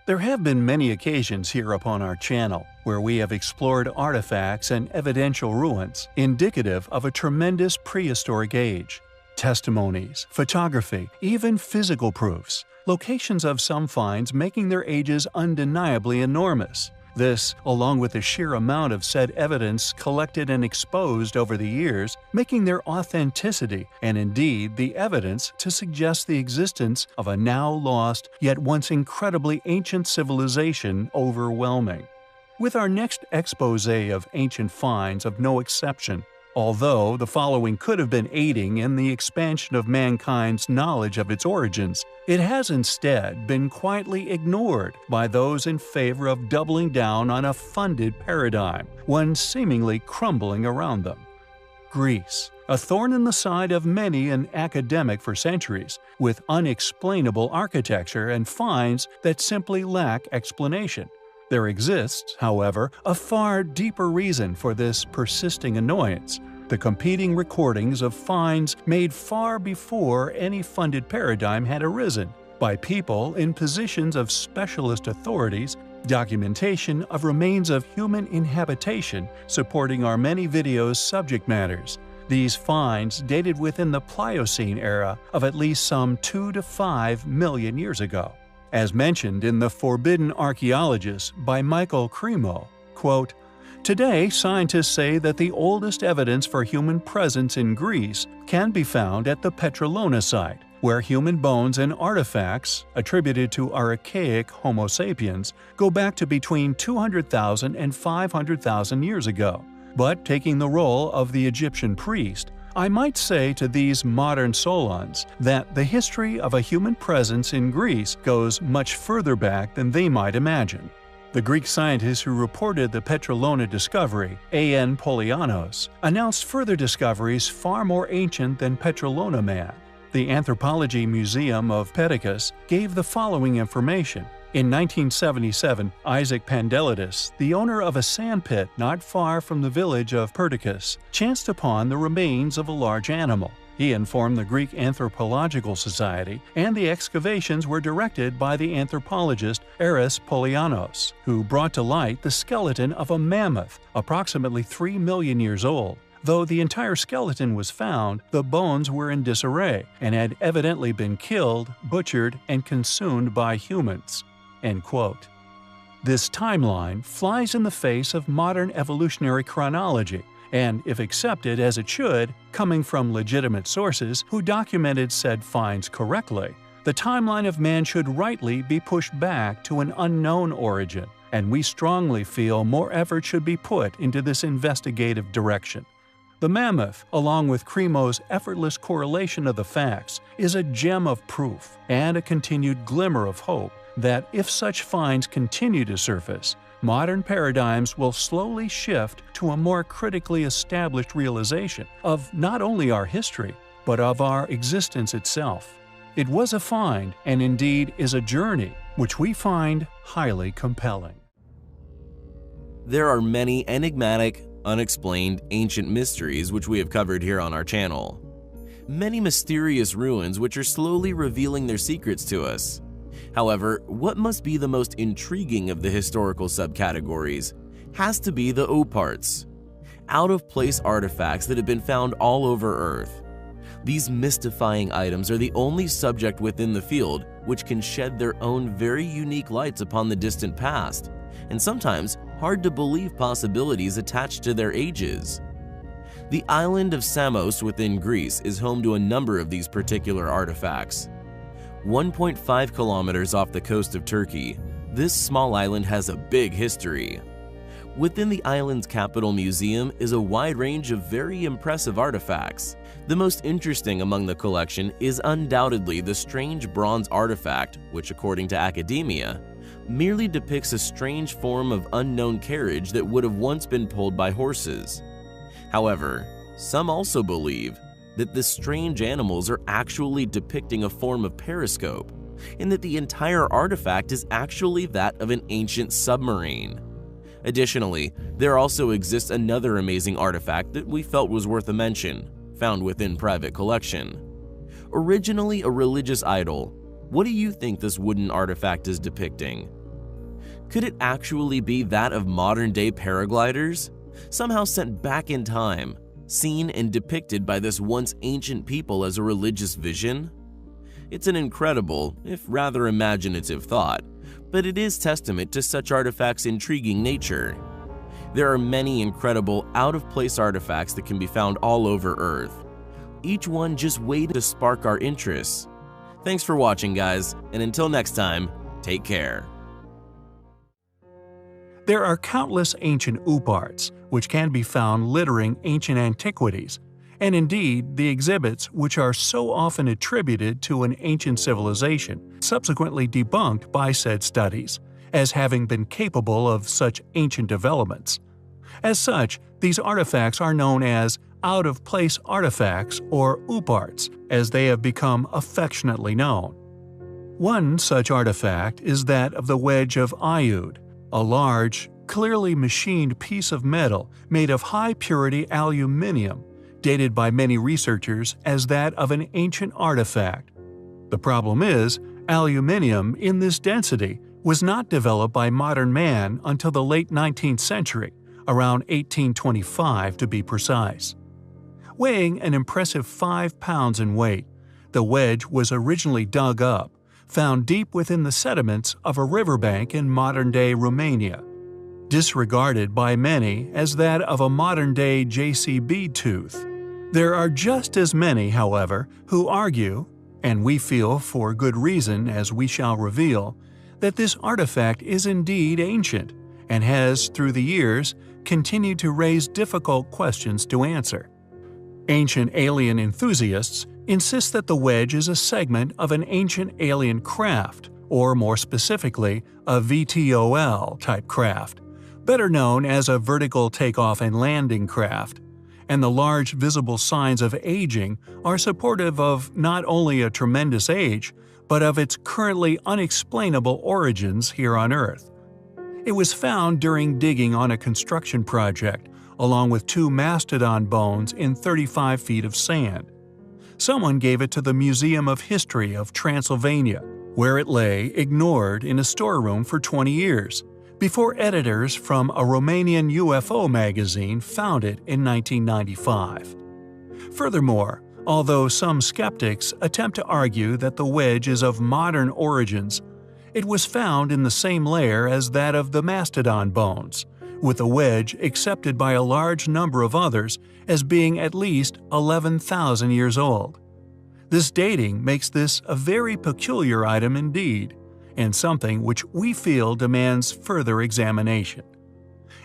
There have been many occasions here upon our channel where we have explored artifacts and evidential ruins indicative of a tremendous prehistoric age. Testimonies, photography, even physical proofs, locations of some finds making their ages undeniably enormous. This, along with the sheer amount of said evidence collected and exposed over the years, making their authenticity and indeed the evidence to suggest the existence of a now lost yet once incredibly ancient civilization overwhelming. With our next expose of ancient finds of no exception, although the following could have been aiding in the expansion of mankind's knowledge of its origins, it has instead been quietly ignored by those in favor of doubling down on a funded paradigm, one seemingly crumbling around them. Greece, a thorn in the side of many an academic for centuries, with unexplainable architecture and finds that simply lack explanation. There exists, however, a far deeper reason for this persisting annoyance: the competing recordings of finds made far before any funded paradigm had arisen, by people in positions of specialist authorities, documentation of remains of human inhabitation supporting our many videos' subject matters. These finds dated within the Pliocene era of at least some 2 to 5 million years ago. As mentioned in The Forbidden Archaeologist by Michael Cremo, quote, "Today, scientists say that the oldest evidence for human presence in Greece can be found at the Petrolona site, where human bones and artifacts, attributed to archaic Homo sapiens, go back to between 200,000 and 500,000 years ago. But taking the role of the Egyptian priest, I might say to these modern Solons that the history of a human presence in Greece goes much further back than they might imagine." The Greek scientist who reported the Petrolona discovery, A.N. Polianos, announced further discoveries far more ancient than Petrolona man. The Anthropology Museum of Perdiccas gave the following information. In 1977, Isaac Pandelides, the owner of a sandpit not far from the village of Perdiccas, chanced upon the remains of a large animal. He informed the Greek Anthropological Society, and the excavations were directed by the anthropologist Eris Polianos, who brought to light the skeleton of a mammoth approximately 3 million years old. Though the entire skeleton was found, the bones were in disarray and had evidently been killed, butchered, and consumed by humans. End quote. This timeline flies in the face of modern evolutionary chronology, and if accepted as it should, coming from legitimate sources who documented said finds correctly, the timeline of man should rightly be pushed back to an unknown origin, and we strongly feel more effort should be put into this investigative direction. The mammoth, along with Cremo's effortless correlation of the facts, is a gem of proof and a continued glimmer of hope that if such finds continue to surface, modern paradigms will slowly shift to a more critically established realization of not only our history, but of our existence itself. It was a find, and indeed is a journey, which we find highly compelling. There are many enigmatic, unexplained ancient mysteries which we have covered here on our channel. Many mysterious ruins which are slowly revealing their secrets to us. However, what must be the most intriguing of the historical subcategories has to be the ooparts, out-of-place artifacts that have been found all over Earth. These mystifying items are the only subject within the field which can shed their own very unique lights upon the distant past, and sometimes hard-to-believe possibilities attached to their ages. The island of Samos within Greece is home to a number of these particular artifacts. 1.5 kilometers off the coast of Turkey, this small island has a big history. Within the island's capital museum is a wide range of very impressive artifacts. The most interesting among the collection is undoubtedly the strange bronze artifact, which according to academia, merely depicts a strange form of unknown carriage that would have once been pulled by horses. However, some also believe that the strange animals are actually depicting a form of periscope, and that the entire artifact is actually that of an ancient submarine. Additionally, there also exists another amazing artifact that we felt was worth a mention, found within private collection. Originally a religious idol, what do you think this wooden artifact is depicting? Could it actually be that of modern-day paragliders, somehow sent back in time, seen and depicted by this once ancient people as a religious vision? It's an incredible, if rather imaginative thought, but it is testament to such artifacts' intriguing nature. There are many incredible, out-of-place artifacts that can be found all over Earth, each one just waiting to spark our interests. Thanks for watching, guys, and until next time, take care. There are countless ancient ooparts, which can be found littering ancient antiquities, and indeed the exhibits which are so often attributed to an ancient civilization, subsequently debunked by said studies, as having been capable of such ancient developments. As such, these artifacts are known as out-of-place artifacts or ooparts, as they have become affectionately known. One such artifact is that of the wedge of Iud, a large, clearly machined piece of metal made of high-purity aluminium, dated by many researchers as that of an ancient artifact. The problem is, aluminium in this density was not developed by modern man until the late 19th century, around 1825 to be precise. Weighing an impressive 5 pounds in weight, the wedge was originally dug up, found deep within the sediments of a riverbank in modern-day Romania, disregarded by many as that of a modern-day JCB tooth. There are just as many, however, who argue, and we feel for good reason as we shall reveal, that this artifact is indeed ancient and has, through the years, continued to raise difficult questions to answer. Ancient alien enthusiasts insist that the wedge is a segment of an ancient alien craft, or more specifically, a VTOL-type craft, better known as a vertical takeoff and landing craft, and the large visible signs of aging are supportive of not only a tremendous age, but of its currently unexplainable origins here on Earth. It was found during digging on a construction project, along with 2 mastodon bones in 35 feet of sand. Someone gave it to the Museum of History of Transylvania, where it lay ignored in a storeroom for 20 years, before editors from a Romanian UFO magazine found it in 1995. Furthermore, although some skeptics attempt to argue that the wedge is of modern origins, it was found in the same layer as that of the mastodon bones, with the wedge accepted by a large number of others as being at least 11,000 years old. This dating makes this a very peculiar item indeed, and something which we feel demands further examination.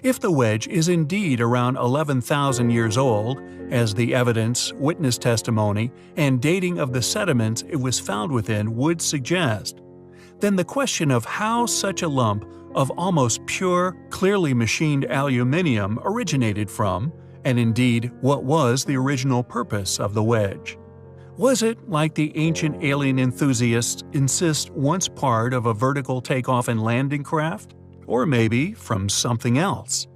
If the wedge is indeed around 11,000 years old, as the evidence, witness testimony, and dating of the sediments it was found within would suggest, then the question of how such a lump of almost pure, clearly machined aluminium originated from, and indeed what was the original purpose of the wedge. Was it, like the ancient alien enthusiasts insist, once part of a vertical takeoff and landing craft? Or maybe from something else?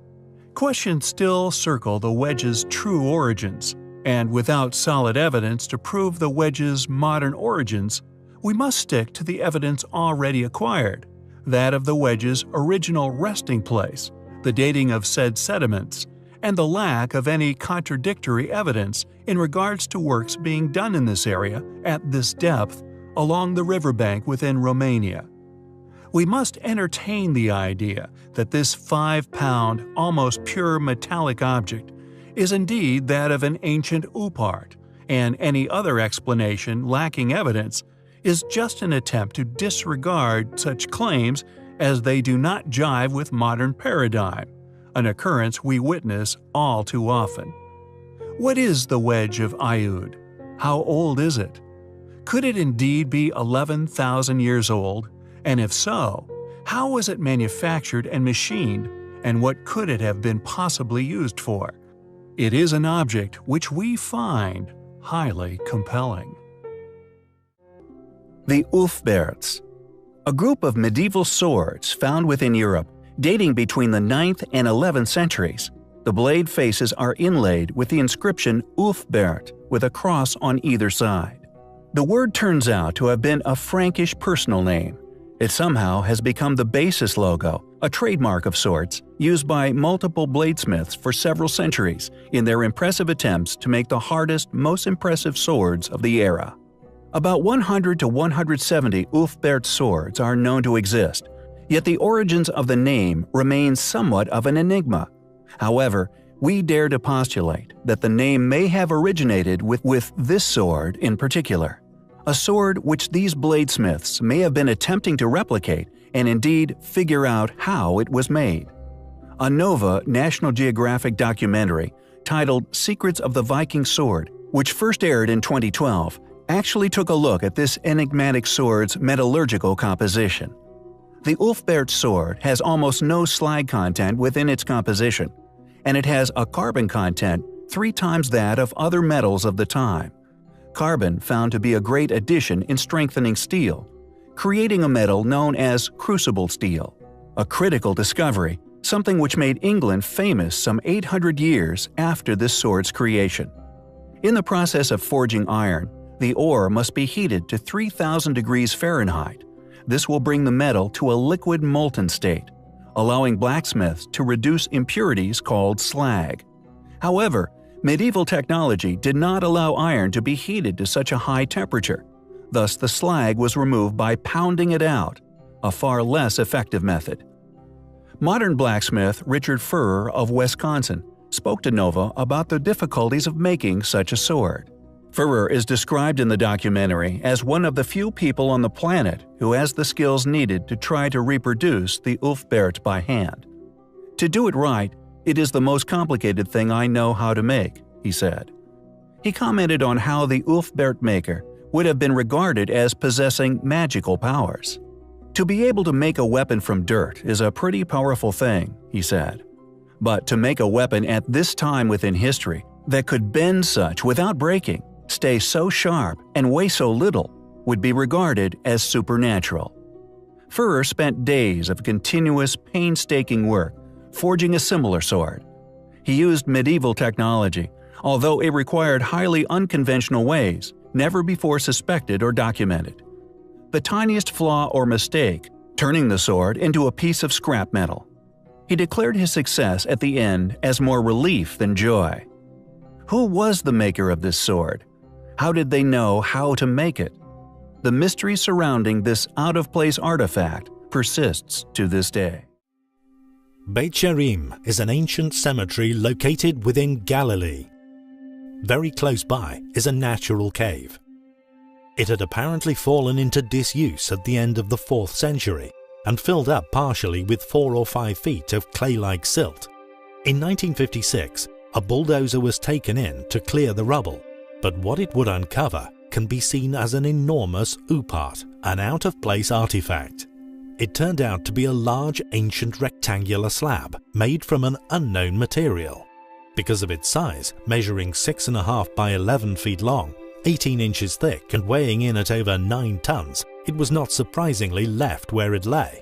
Questions still circle the wedge's true origins, and without solid evidence to prove the wedge's modern origins, we must stick to the evidence already acquired, that of the wedge's original resting place, the dating of said sediments, and the lack of any contradictory evidence in regards to works being done in this area at this depth along the riverbank within Romania. We must entertain the idea that this 5-pound, almost pure metallic object is indeed that of an ancient oopart, and any other explanation lacking evidence is just an attempt to disregard such claims as they do not jive with modern paradigm, an occurrence we witness all too often. What is the wedge of Iud? How old is it? Could it indeed be 11,000 years old? And if so, how was it manufactured and machined, and what could it have been possibly used for? It is an object which we find highly compelling. The ooparts, a group of medieval swords found within Europe dating between the 9th and 11th centuries. The blade faces are inlaid with the inscription Ulfbert with a cross on either side. The word turns out to have been a Frankish personal name. It somehow has become the basis logo a trademark of sorts used by multiple bladesmiths for several centuries in their impressive attempts to make the hardest, most impressive swords of the era. About 100 to 170 ooparts swords are known to exist, yet the origins of the name remain somewhat of an enigma. However, we dare to postulate that the name may have originated with this sword in particular, a sword which these bladesmiths may have been attempting to replicate and indeed figure out how it was made. A Nova National Geographic documentary titled Secrets of the Viking Sword, which first aired in 2012, actually took a look at this enigmatic sword's metallurgical composition. The ooparts sword has almost no slag content within its composition, and it has a carbon content 3 times that of other metals of the time. Carbon found to be a great addition in strengthening steel, creating a metal known as crucible steel, a critical discovery, something which made England famous some 800 years after this sword's creation. In the process of forging iron, the ore must be heated to 3,000 degrees Fahrenheit. This will bring the metal to a liquid molten state, allowing blacksmiths to reduce impurities called slag. However, medieval technology did not allow iron to be heated to such a high temperature. Thus, the slag was removed by pounding it out, a far less effective method. Modern blacksmith Richard Furrer of Wisconsin spoke to Nova about the difficulties of making such a sword. Furrer is described in the documentary as one of the few people on the planet who has the skills needed to try to reproduce the ooparts by hand. "To do it right, it is the most complicated thing I know how to make," he said. He commented on how the oofbert maker would have been regarded as possessing magical powers. "To be able to make a weapon from dirt is a pretty powerful thing," he said. "But to make a weapon at this time within history that could bend such without breaking, stay so sharp, and weigh so little would be regarded as supernatural." Furrer spent days of continuous, painstaking work forging a similar sword. He used medieval technology, although it required highly unconventional ways, never before suspected or documented. The tiniest flaw or mistake, turning the sword into a piece of scrap metal. He declared his success at the end as more relief than joy. Who was the maker of this sword? How did they know how to make it? The mystery surrounding this out-of-place artifact persists to this day. Beit Sherim is an ancient cemetery located within Galilee. Very close by is a natural cave. It had apparently fallen into disuse at the end of the 4th century and filled up partially with 4 or 5 feet of clay-like silt. In 1956, a bulldozer was taken in to clear the rubble, but what it would uncover can be seen as an enormous oopart, an out-of-place artifact. It turned out to be a large ancient rectangular slab made from an unknown material. Because of its size, measuring 6.5 by 11 feet long, 18 inches thick and weighing in at over 9 tons, it was not surprisingly left where it lay.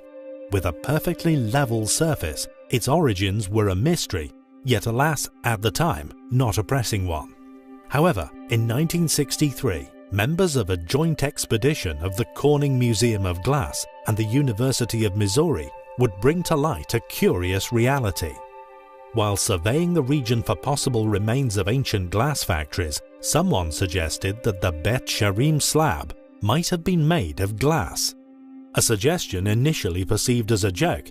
With a perfectly level surface, its origins were a mystery, yet alas, at the time, not a pressing one. However, in 1963, members of a joint expedition of the Corning Museum of Glass and the University of Missouri would bring to light a curious reality. While surveying the region for possible remains of ancient glass factories, someone suggested that the Beit Sherim slab might have been made of glass. A suggestion initially perceived as a joke.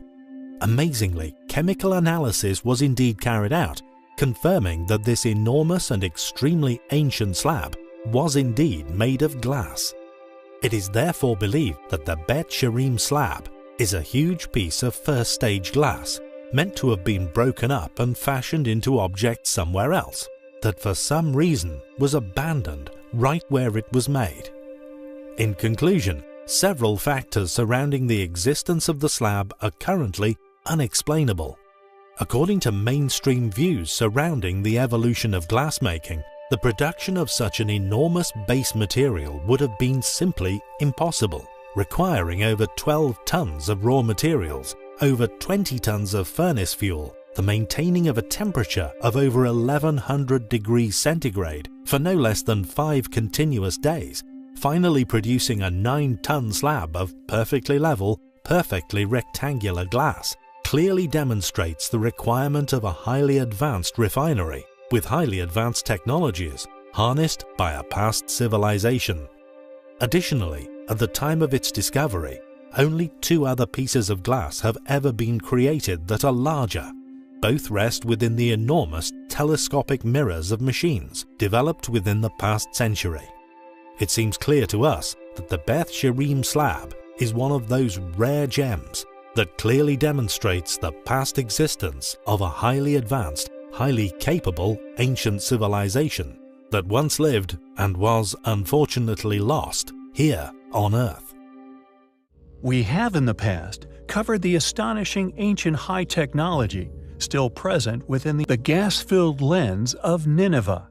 Amazingly, chemical analysis was indeed carried out, confirming that this enormous and extremely ancient slab was indeed made of glass. It is therefore believed that the Beit Sherim slab is a huge piece of first-stage glass, meant to have been broken up and fashioned into objects somewhere else, that for some reason was abandoned right where it was made. In conclusion, several factors surrounding the existence of the slab are currently unexplainable. According to mainstream views surrounding the evolution of glassmaking, the production of such an enormous base material would have been simply impossible, requiring over 12 tons of raw materials, over 20 tons of furnace fuel, the maintaining of a temperature of over 1100 degrees centigrade for no less than 5 continuous days, finally producing a 9-ton slab of perfectly level, perfectly rectangular glass, clearly demonstrates the requirement of a highly advanced refinery with highly advanced technologies harnessed by a past civilization. Additionally, at the time of its discovery, only 2 other pieces of glass have ever been created that are larger. Both rest within the enormous telescopic mirrors of machines developed within the past century. It seems clear to us that the Beth Sherim slab is one of those rare gems that clearly demonstrates the past existence of a highly advanced, highly capable ancient civilization that once lived and was unfortunately lost here on Earth. We have in the past covered the astonishing ancient high technology still present within the gas-filled lens of Nineveh.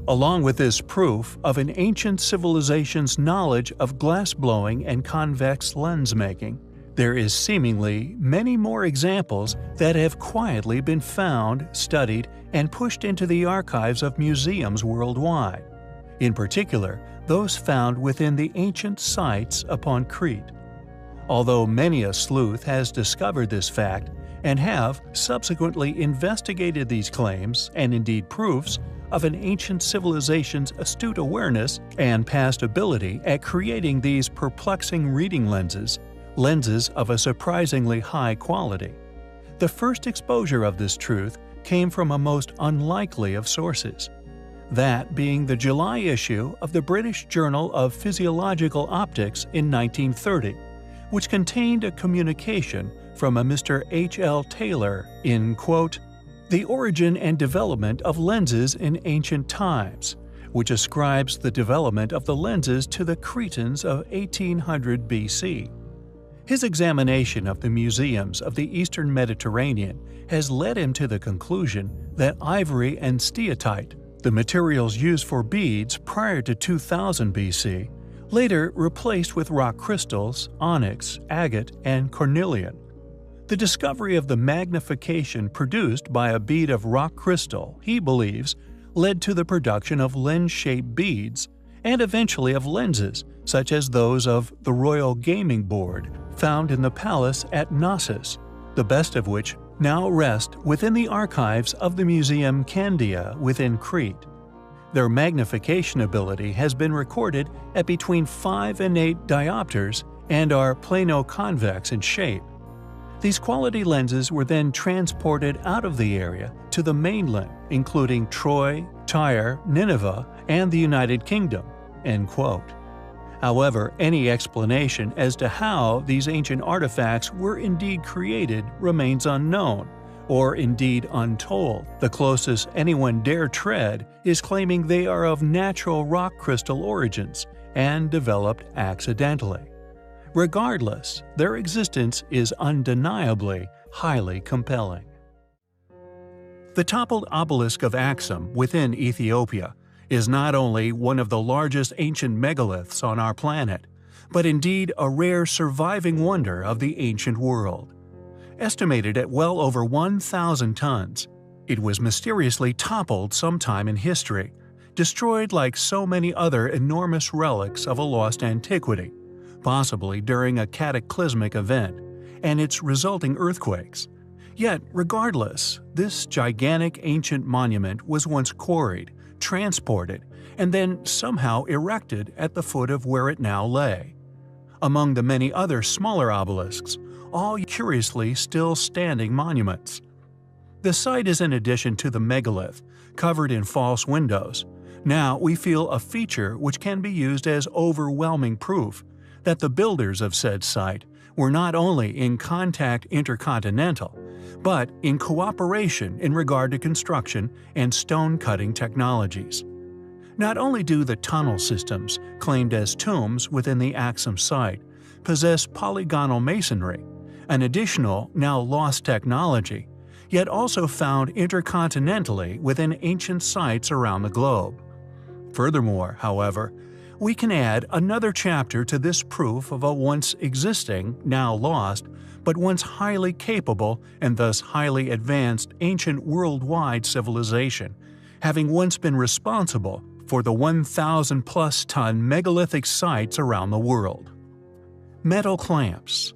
Along with this proof of an ancient civilization's knowledge of glass-blowing and convex lens making, there is seemingly many more examples that have quietly been found, studied, and pushed into the archives of museums worldwide. In particular, those found within the ancient sites upon Crete. Although many a sleuth has discovered this fact and have subsequently investigated these claims and indeed proofs of an ancient civilization's astute awareness and past ability at creating these perplexing reading lenses of a surprisingly high quality. The first exposure of this truth came from a most unlikely of sources, that being the July issue of the British Journal of Physiological Optics in 1930, which contained a communication from a Mr. H.L. Taylor in, quote, "The Origin and Development of Lenses in Ancient Times," which ascribes the development of the lenses to the Cretans of 1800 BC. His examination of the museums of the Eastern Mediterranean has led him to the conclusion that ivory and steatite, the materials used for beads prior to 2000 BC, later replaced with rock crystals, onyx, agate, and cornelian. The discovery of the magnification produced by a bead of rock crystal, he believes, led to the production of lens-shaped beads, and eventually of lenses, such as those of the Royal Gaming Board, found in the palace at Knossos, the best of which now rest within the archives of the Museum Candia within Crete. Their magnification ability has been recorded at between 5 and 8 diopters and are plano-convex in shape. These quality lenses were then transported out of the area to the mainland, including Troy, Tyre, Nineveh, and the United Kingdom." End quote. However, any explanation as to how these ancient artifacts were indeed created remains unknown, or indeed untold. The closest anyone dare tread is claiming they are of natural rock crystal origins and developed accidentally. Regardless, their existence is undeniably highly compelling. The toppled obelisk of Axum within Ethiopia is not only one of the largest ancient megaliths on our planet, but indeed a rare surviving wonder of the ancient world. Estimated at well over 1,000 tons, it was mysteriously toppled sometime in history, destroyed like so many other enormous relics of a lost antiquity, possibly during a cataclysmic event, and its resulting earthquakes. Yet, regardless, this gigantic ancient monument was once quarried, transported, and then somehow erected at the foot of where it now lay. Among the many other smaller obelisks, all curiously still standing monuments. The site is in addition to the megalith, covered in false windows. Now we feel a feature which can be used as overwhelming proof that the builders of said site were not only in contact intercontinental, but in cooperation in regard to construction and stone-cutting technologies. Not only do the tunnel systems, claimed as tombs within the Axum site, possess polygonal masonry, an additional, now lost technology, yet also found intercontinentally within ancient sites around the globe. Furthermore, however, we can add another chapter to this proof of a once existing, now lost, but once highly capable and thus highly advanced ancient worldwide civilization, having once been responsible for the 1,000-plus ton megalithic sites around the world. Metal clamps.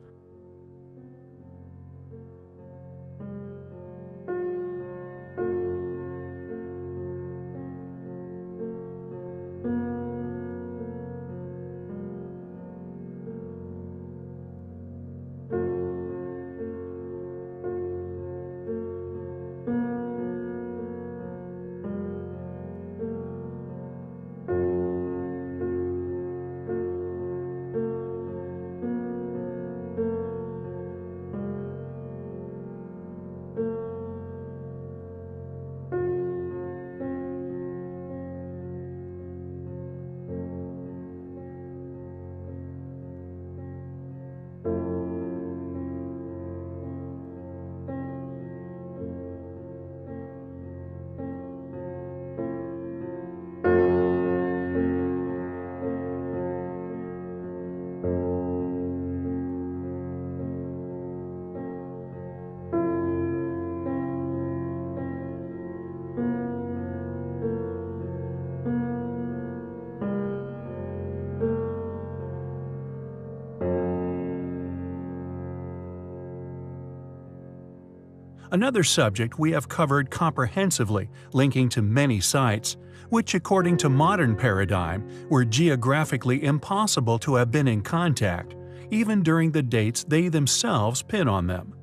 another subject we have covered comprehensively, linking to many sites, which according to modern paradigm were geographically impossible to have been in contact, even during the dates they themselves pin on them.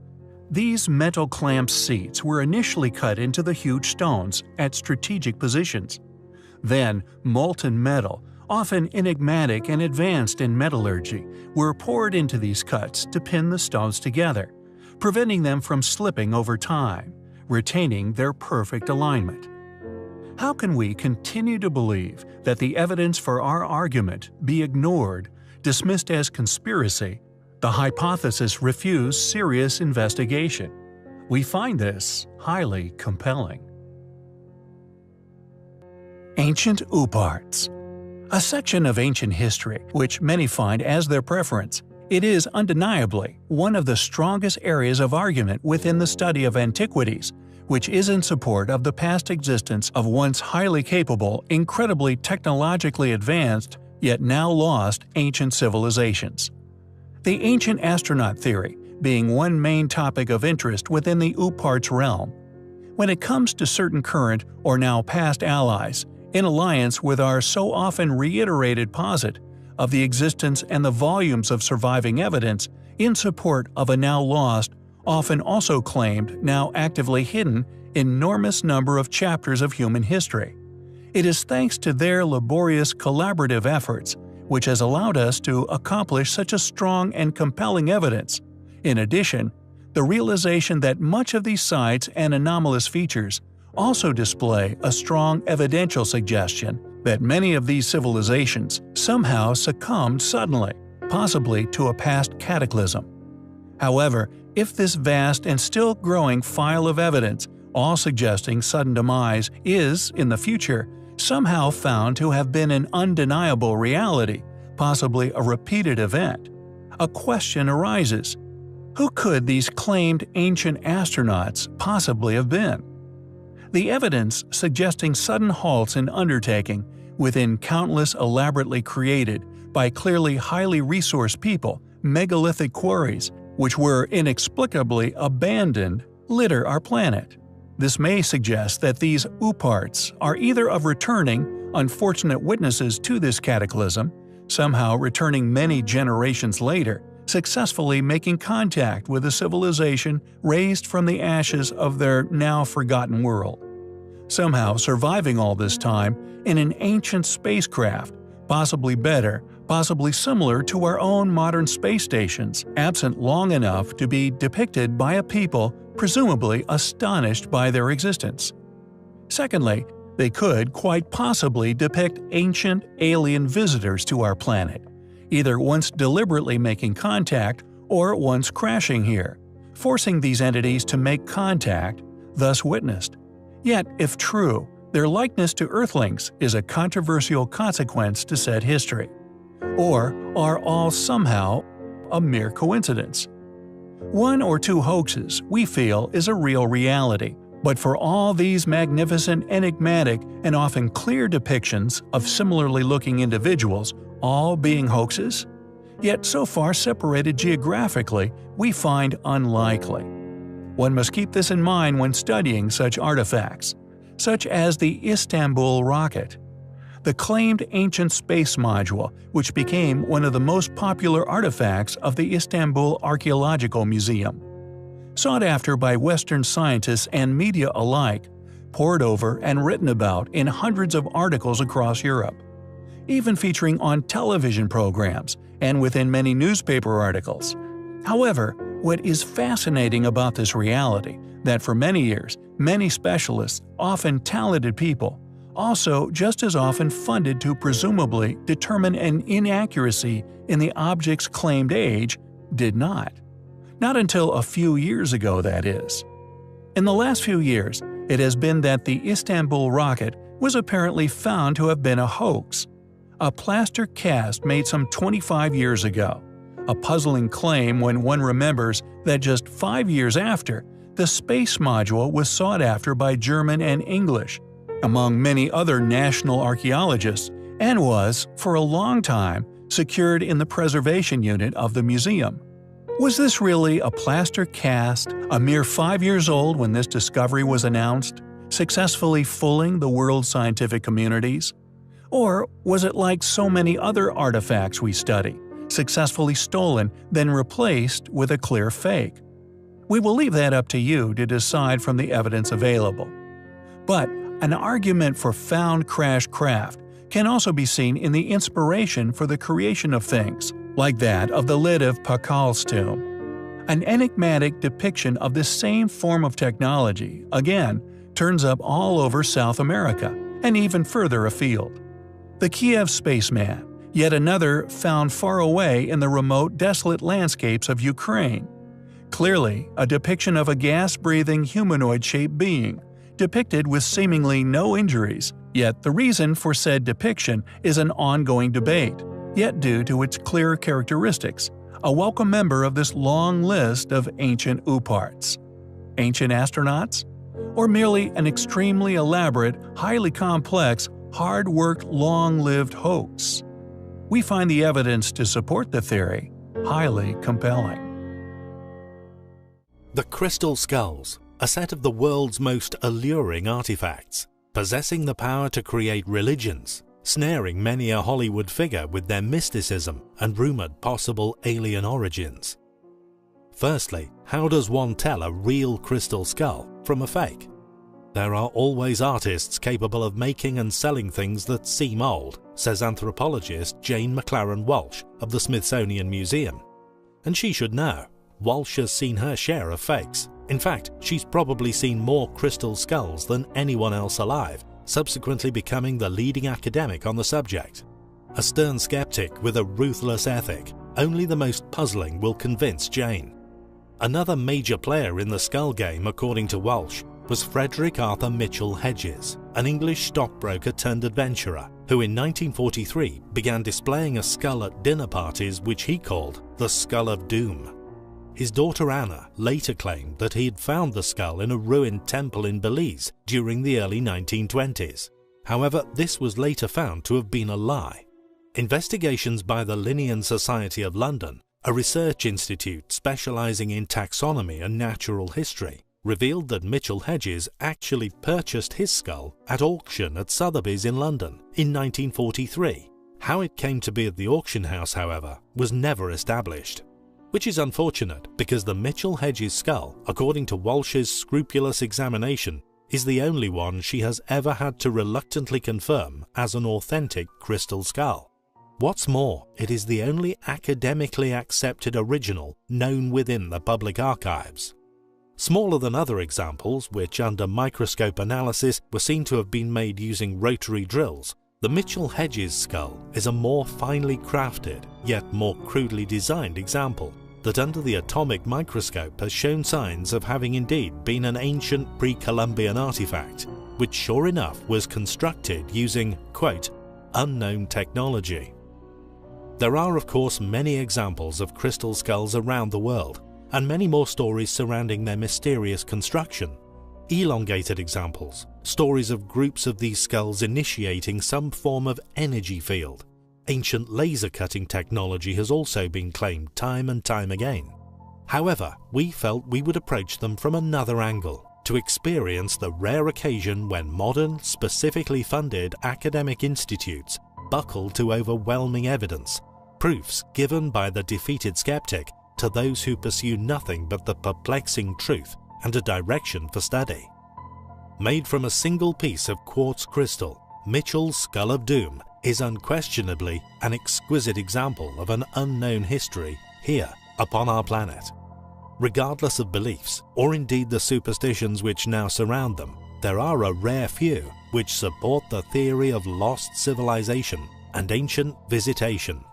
These metal clamped seats were initially cut into the huge stones at strategic positions. Then, molten metal, often enigmatic and advanced in metallurgy, were poured into these cuts to pin the stones together, preventing them from slipping over time, retaining their perfect alignment. How can we continue to believe that the evidence for our argument be ignored, dismissed as conspiracy, the hypothesis refuse serious investigation? We find this highly compelling. Ancient ooparts. A section of ancient history which many find as their preference, it is undeniably one of the strongest areas of argument within the study of antiquities, which is in support of the past existence of once highly capable, incredibly technologically advanced, yet now lost ancient civilizations. The ancient astronaut theory being one main topic of interest within the ooparts realm. When it comes to certain current or now past allies, in alliance with our so often reiterated posit of the existence and the volumes of surviving evidence in support of a now lost, often also claimed, now actively hidden, enormous number of chapters of human history. It is thanks to their laborious collaborative efforts which has allowed us to accomplish such a strong and compelling evidence. In addition, the realization that much of these sites and anomalous features also display a strong evidential suggestion that many of these civilizations somehow succumbed suddenly, possibly to a past cataclysm. However, if this vast and still growing file of evidence, all suggesting sudden demise, is, in the future, somehow found to have been an undeniable reality, possibly a repeated event, a question arises: who could these claimed ancient astronauts possibly have been? The evidence suggesting sudden halts in undertaking within countless elaborately created, by clearly highly resourced people, megalithic quarries, which were inexplicably abandoned, litter our planet. This may suggest that these ooparts are either of returning, unfortunate witnesses to this cataclysm, somehow returning many generations later, successfully making contact with a civilization raised from the ashes of their now forgotten world. Somehow surviving all this time in an ancient spacecraft, possibly better, possibly similar to our own modern space stations, absent long enough to be depicted by a people presumably astonished by their existence. Secondly, they could quite possibly depict ancient alien visitors to our planet, either once deliberately making contact or once crashing here, forcing these entities to make contact, thus witnessed. Yet, if true, their likeness to Earthlings is a controversial consequence to said history. Or are all somehow a mere coincidence? One or two hoaxes, we feel, is a real reality, but for all these magnificent, enigmatic, and often clear depictions of similarly looking individuals all being hoaxes? Yet so far separated geographically, we find unlikely. One must keep this in mind when studying such artifacts, such as the Istanbul rocket, the claimed ancient space module which became one of the most popular artifacts of the Istanbul Archaeological Museum. Sought after by Western scientists and media alike, pored over and written about in hundreds of articles across Europe, even featuring on television programs and within many newspaper articles. However, what is fascinating about this reality that for many years, many specialists, often talented people, also just as often funded to presumably determine an inaccuracy in the object's claimed age, did not. Not until a few years ago, that is. In the last few years, it has been that the Istanbul rocket was apparently found to have been a hoax, a plaster cast made some 25 years ago. A puzzling claim when one remembers that just 5 years after, the space module was sought after by German and English, among many other national archaeologists, and was, for a long time, secured in the preservation unit of the museum. Was this really a plaster cast, a mere 5 years old when this discovery was announced, successfully fooling the world's scientific communities? Or was it like so many other artifacts we study, successfully stolen, then replaced with a clear fake? We will leave that up to you to decide from the evidence available. But an argument for found crash craft can also be seen in the inspiration for the creation of things, like that of the lid of Pakal's tomb. An enigmatic depiction of this same form of technology, again, turns up all over South America, and even further afield. The Kiev spaceman, yet another found far away in the remote, desolate landscapes of Ukraine. Clearly, a depiction of a gas-breathing humanoid-shaped being, depicted with seemingly no injuries, yet the reason for said depiction is an ongoing debate, yet due to its clear characteristics, a welcome member of this long list of ancient ooparts. Ancient astronauts? Or merely an extremely elaborate, highly complex, hard-worked, long-lived hoax? We find the evidence to support the theory highly compelling. The Crystal Skulls, a set of the world's most alluring artifacts, possessing the power to create religions, snaring many a Hollywood figure with their mysticism and rumored possible alien origins. Firstly, how does one tell a real crystal skull from a fake? There are always artists capable of making and selling things that seem old, says anthropologist Jane McLaren Walsh of the Smithsonian Museum. And she should know. Walsh has seen her share of fakes. In fact, she's probably seen more crystal skulls than anyone else alive, subsequently becoming the leading academic on the subject. A stern skeptic with a ruthless ethic, only the most puzzling will convince Jane. Another major player in the skull game, according to Walsh, was Frederick Arthur Mitchell Hedges, an English stockbroker turned adventurer, who in 1943 began displaying a skull at dinner parties which he called the Skull of Doom. His daughter Anna later claimed that he had found the skull in a ruined temple in Belize during the early 1920s. However, this was later found to have been a lie. Investigations by the Linnean Society of London, a research institute specializing in taxonomy and natural history, revealed that Mitchell Hedges actually purchased his skull at auction at Sotheby's in London in 1943. How it came to be at the auction house, however, was never established. Which is unfortunate because the Mitchell Hedges skull, according to Walsh's scrupulous examination, is the only one she has ever had to reluctantly confirm as an authentic crystal skull. What's more, it is the only academically accepted original known within the public archives. Smaller than other examples, which under microscope analysis were seen to have been made using rotary drills, the Mitchell Hedges skull is a more finely crafted, yet more crudely designed example that under the atomic microscope has shown signs of having indeed been an ancient pre-Columbian artifact, which sure enough was constructed using, quote, unknown technology. There are of course many examples of crystal skulls around the world, and many more stories surrounding their mysterious construction. Elongated examples, stories of groups of these skulls initiating some form of energy field. Ancient laser cutting technology has also been claimed time and time again. However, we felt we would approach them from another angle, to experience the rare occasion when modern, specifically funded academic institutes buckle to overwhelming evidence, proofs given by the defeated skeptic to those who pursue nothing but the perplexing truth and a direction for study. Made from a single piece of quartz crystal, Mitchell's Skull of Doom is unquestionably an exquisite example of an unknown history here upon our planet. Regardless of beliefs, or indeed the superstitions which now surround them, there are a rare few which support the theory of lost civilization and ancient visitation.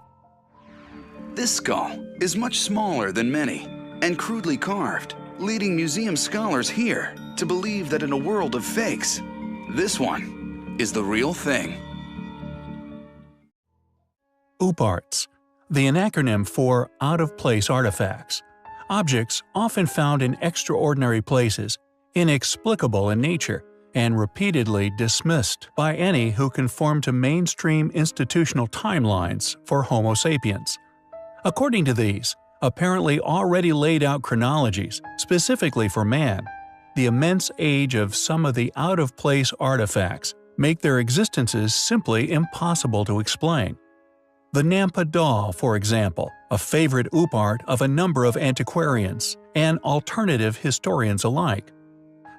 This skull is much smaller than many and crudely carved, leading museum scholars here to believe that in a world of fakes, this one is the real thing. Ooparts, the acronym for out-of-place artifacts, objects often found in extraordinary places, inexplicable in nature, and repeatedly dismissed by any who conform to mainstream institutional timelines for Homo sapiens. According to these, apparently already laid out chronologies, specifically for man. The immense age of some of the out-of-place artifacts make their existences simply impossible to explain. The Nampa doll, for example, a favorite oopart of a number of antiquarians and alternative historians alike.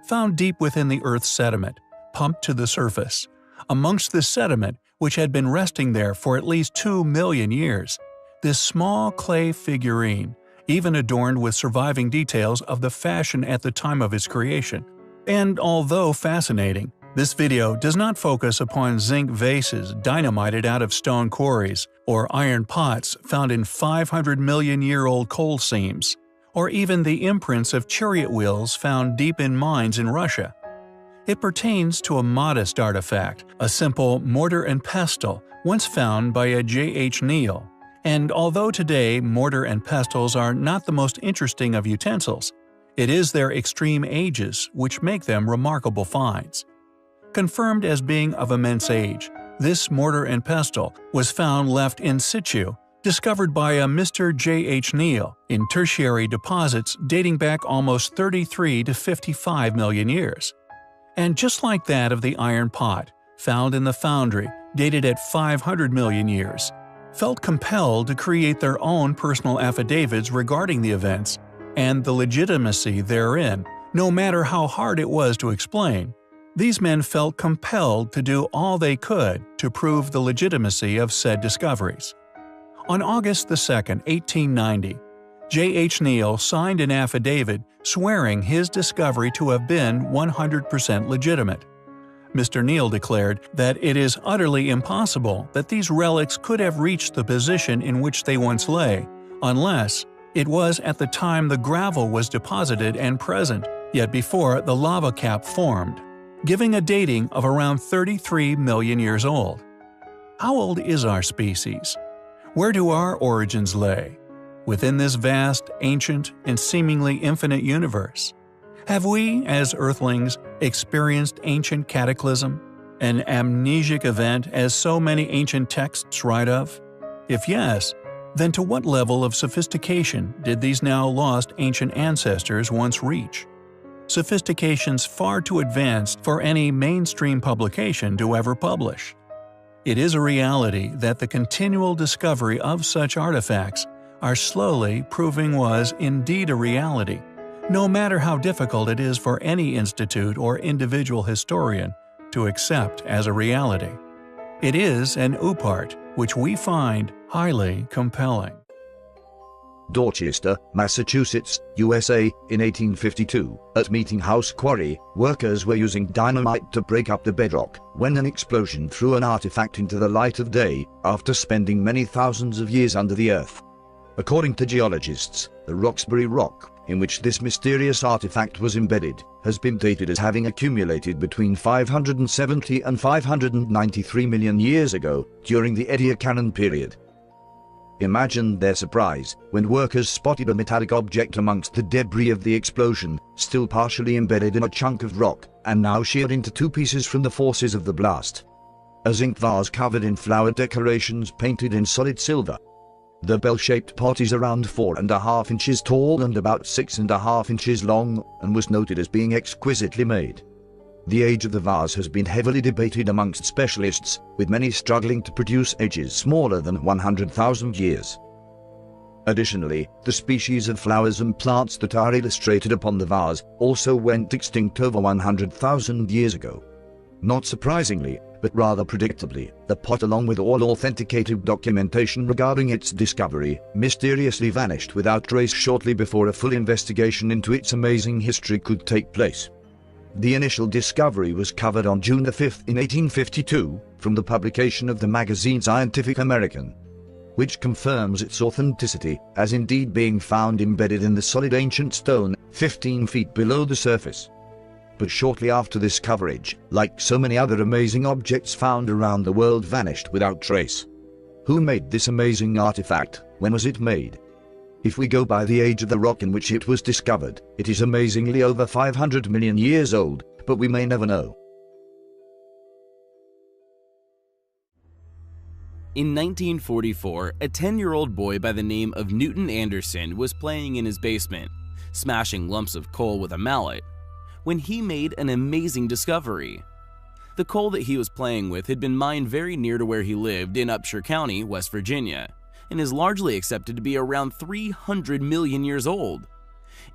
Found deep within the Earth's sediment, pumped to the surface. Amongst the sediment, which had been resting there for at least 2 million years, this small clay figurine, even adorned with surviving details of the fashion at the time of its creation. And although fascinating, this video does not focus upon zinc vases dynamited out of stone quarries or iron pots found in 500-million-year-old coal seams, or even the imprints of chariot wheels found deep in mines in Russia. It pertains to a modest artifact, a simple mortar and pestle once found by a J.H. Neal. And although today mortar and pestles are not the most interesting of utensils, it is their extreme ages which make them remarkable finds. Confirmed as being of immense age, this mortar and pestle was found left in situ, discovered by a Mr. J.H. Neal in tertiary deposits dating back almost 33 to 55 million years. And just like that of the iron pot, found in the foundry dated at 500 million years, felt compelled to create their own personal affidavits regarding the events and the legitimacy therein, no matter how hard it was to explain. These men felt compelled to do all they could to prove the legitimacy of said discoveries. On August 2, 1890, J.H. Neal signed an affidavit swearing his discovery to have been 100% legitimate. Mr. Neal declared that it is utterly impossible that these relics could have reached the position in which they once lay, unless it was at the time the gravel was deposited and present, yet before the lava cap formed, giving a dating of around 33 million years old. How old is our species? Where do our origins lay? Within this vast, ancient, and seemingly infinite universe? Have we, as Earthlings, experienced ancient cataclysm, an amnesic event as so many ancient texts write of? If yes, then to what level of sophistication did these now lost ancient ancestors once reach? Sophistications far too advanced for any mainstream publication to ever publish. It is a reality that the continual discovery of such artifacts are slowly proving was indeed a reality, no matter how difficult it is for any institute or individual historian to accept as a reality. It is an oopart which we find highly compelling. Dorchester, Massachusetts, USA, in 1852, at Meeting House Quarry, workers were using dynamite to break up the bedrock when an explosion threw an artifact into the light of day after spending many thousands of years under the earth. According to geologists, the Roxbury Rock, in which this mysterious artifact was embedded, has been dated as having accumulated between 570 and 593 million years ago during the Ediacaran period. Imagine their surprise when workers spotted a metallic object amongst the debris of the explosion, still partially embedded in a chunk of rock, and now sheared into two pieces from the forces of the blast. A zinc vase covered in flower decorations painted in solid silver. The bell-shaped pot is around 4.5 inches tall and about 6.5 inches long, and was noted as being exquisitely made. The age of the vase has been heavily debated amongst specialists, with many struggling to produce ages smaller than 100,000 years. Additionally, the species of flowers and plants that are illustrated upon the vase also went extinct over 100,000 years ago. Not surprisingly, but rather predictably, the pot, along with all authenticated documentation regarding its discovery, mysteriously vanished without trace shortly before a full investigation into its amazing history could take place. The initial discovery was covered on June 5 in 1852, from the publication of the magazine Scientific American, which confirms its authenticity, as indeed being found embedded in the solid ancient stone, 15 feet below the surface. But shortly after this coverage, like so many other amazing objects found around the world, vanished without trace. Who made this amazing artifact? When was it made? If we go by the age of the rock in which it was discovered, it is amazingly over 500 million years old, but we may never know. In 1944, a 10-year-old boy by the name of Newton Anderson was playing in his basement, smashing lumps of coal with a mallet, when he made an amazing discovery. The coal that he was playing with had been mined very near to where he lived in Upshur County, West Virginia, and is largely accepted to be around 300 million years old.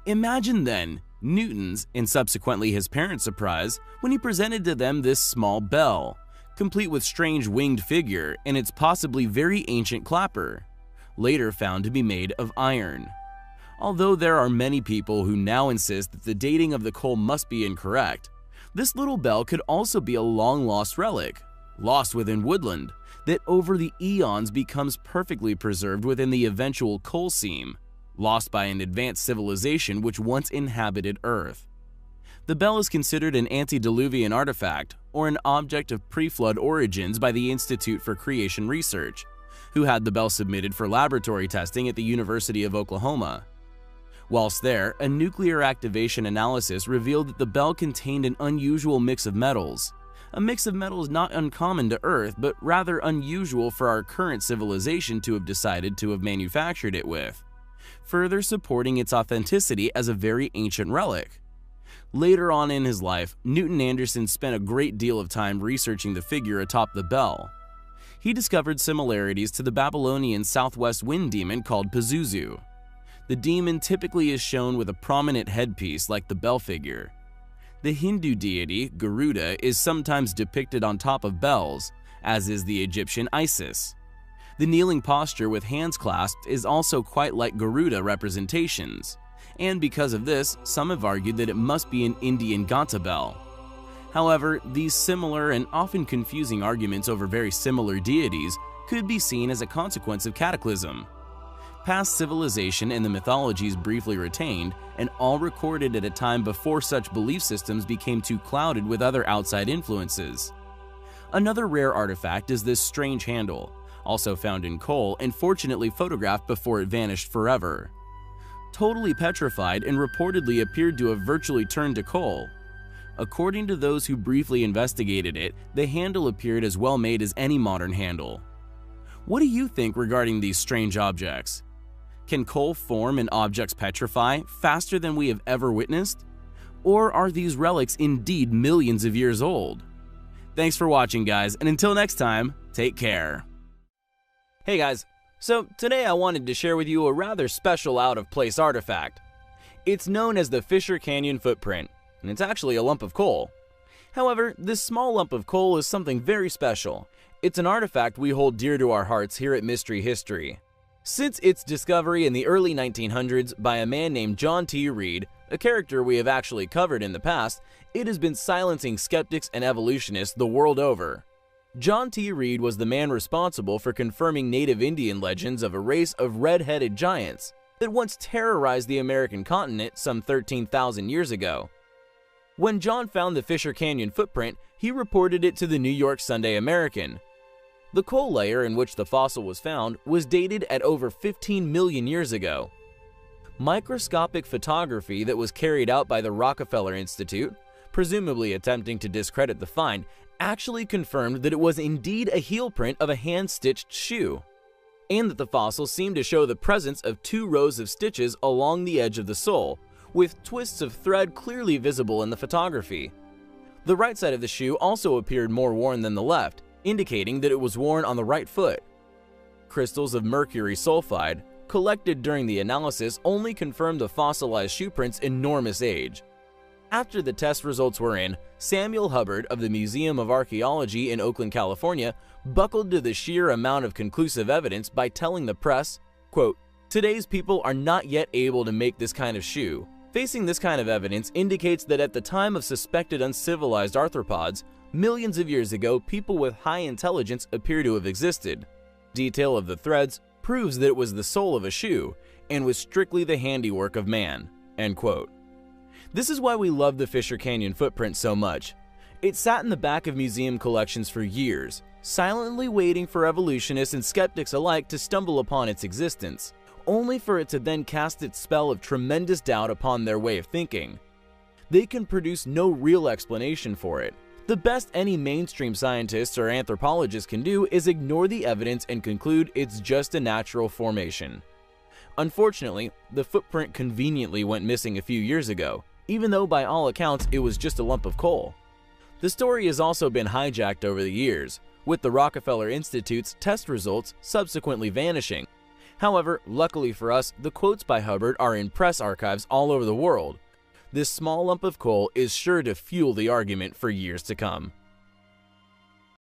Imagine then Newton's and subsequently his parents' surprise when he presented to them this small bell, complete with strange winged figure and its possibly very ancient clapper, later found to be made of iron. Although there are many people who now insist that the dating of the coal must be incorrect, this little bell could also be a long-lost relic, lost within woodland, that over the eons becomes perfectly preserved within the eventual coal seam, lost by an advanced civilization which once inhabited Earth. The bell is considered an antediluvian artifact, or an object of pre-flood origins by the Institute for Creation Research, who had the bell submitted for laboratory testing at the University of Oklahoma. Whilst there, a nuclear activation analysis revealed that the bell contained an unusual mix of metals, a mix of metals not uncommon to Earth but rather unusual for our current civilization to have decided to have manufactured it with, further supporting its authenticity as a very ancient relic. Later on in his life, Newton Anderson spent a great deal of time researching the figure atop the bell. He discovered similarities to the Babylonian southwest wind demon called Pazuzu. The demon typically is shown with a prominent headpiece like the bell figure. The Hindu deity, Garuda, is sometimes depicted on top of bells, as is the Egyptian Isis. The kneeling posture with hands clasped is also quite like Garuda representations, and because of this, some have argued that it must be an Indian Ganta bell. However, these similar and often confusing arguments over very similar deities could be seen as a consequence of cataclysm. Past civilization and the mythologies briefly retained, and all recorded at a time before such belief systems became too clouded with other outside influences. Another rare artifact is this strange handle, also found in coal and fortunately photographed before it vanished forever. Totally petrified and reportedly appeared to have virtually turned to coal. According to those who briefly investigated it, the handle appeared as well made as any modern handle. What do you think regarding these strange objects? Can coal form and objects petrify faster than we have ever witnessed? Or are these relics indeed millions of years old? Thanks for watching, guys, and until next time, take care. Hey guys, so today I wanted to share with you a rather special out-of-place artifact. It's known as the Fisher Canyon footprint, and it's actually a lump of coal. However, this small lump of coal is something very special. It's an artifact we hold dear to our hearts here at Mystery History. Since its discovery in the early 1900s by a man named John T. Reed, a character we have actually covered in the past, it has been silencing skeptics and evolutionists the world over. John T. Reed was the man responsible for confirming native Indian legends of a race of red-headed giants that once terrorized the American continent some 13,000 years ago. When John found the Fisher Canyon footprint, he reported it to the New York Sunday American. The coal layer in which the fossil was found was dated at over 15 million years ago. Microscopic photography that was carried out by the Rockefeller Institute, presumably attempting to discredit the find, actually confirmed that it was indeed a heel print of a hand-stitched shoe, and that the fossil seemed to show the presence of 2 rows of stitches along the edge of the sole, with twists of thread clearly visible in the photography. The right side of the shoe also appeared more worn than the left, indicating that it was worn on the right foot. Crystals of mercury sulfide, collected during the analysis, only confirmed the fossilized shoe print's enormous age. After the test results were in, Samuel Hubbard of the Museum of Archaeology in Oakland, California, buckled to the sheer amount of conclusive evidence by telling the press, quote, "Today's people are not yet able to make this kind of shoe. Facing this kind of evidence indicates that at the time of suspected uncivilized arthropods, millions of years ago, people with high intelligence appear to have existed. Detail of the threads proves that it was the sole of a shoe and was strictly the handiwork of man." End quote. This is why we love the Fisher Canyon footprint so much. It sat in the back of museum collections for years, silently waiting for evolutionists and skeptics alike to stumble upon its existence, only for it to then cast its spell of tremendous doubt upon their way of thinking. They can produce no real explanation for it, The best any mainstream scientists or anthropologists can do is ignore the evidence and conclude it's just a natural formation. Unfortunately, the footprint conveniently went missing a few years ago, even though by all accounts it was just a lump of coal. The story has also been hijacked over the years, with the Rockefeller Institute's test results subsequently vanishing. However, luckily for us, the quotes by Hubbard are in press archives all over the world. This small lump of coal is sure to fuel the argument for years to come.